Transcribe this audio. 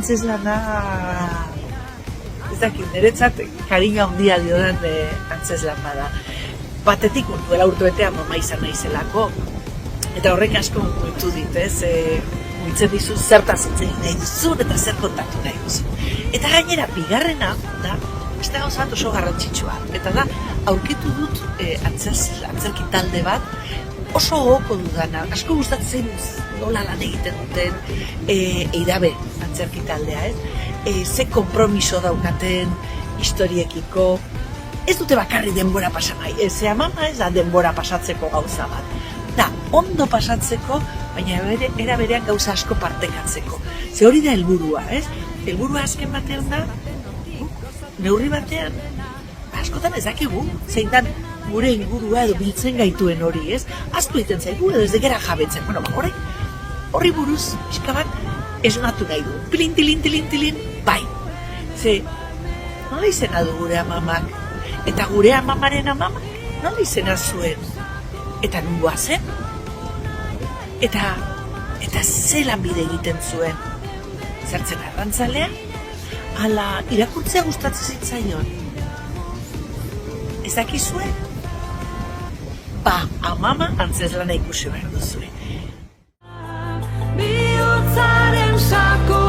antzeslana, ez dakit, niretzat kariño handia diodan antzeslan bada. Batetik duela urtebetean mama izan naizelako, eta horrek asko mugitu dit, mugitzen dizu zertaz hitz egin nahi duzun eta zer kontatu nahi duzun. Eta gainera, bigarrena da, ez da gauza bat oso garrantzitsua, eta da, aurkitu dut antzerki talde bat, oso gogoko dudana, asko gustatzen nola lan egiten duten Eidabe antzerki taldea, ze konpromiso daukaten historiekiko, ez dute bakarri denbora pasa nahi, ze mama ez da denbora pasatzeko gauza bat. Da, ondo pasatzeko, baina era berean gauza asko partekatzeko. Ze hori da helburua, ez? Helburua azken batean da, neurri batean, askotan ez dakigu, zein dan gure ingurua edo biltzen gaituen hori, ez? Aztu egiten zaigu edo ez degera jabetzen. Bueno, horri buruz, pixka bat, esnatu nahi du. Tilin, bai. Ze, nola izena du gure amamak? Eta gure amamaren amamak, nola izena zuen? Eta nungoa zen? Eta zelan bide egiten zuen? Zertzen arrantzalea? Ala, irakurtzea gustatzen zitzaion? Ez dakizue? Ba, amama antzeslana ikusi behar duzue. Bihotzaren sako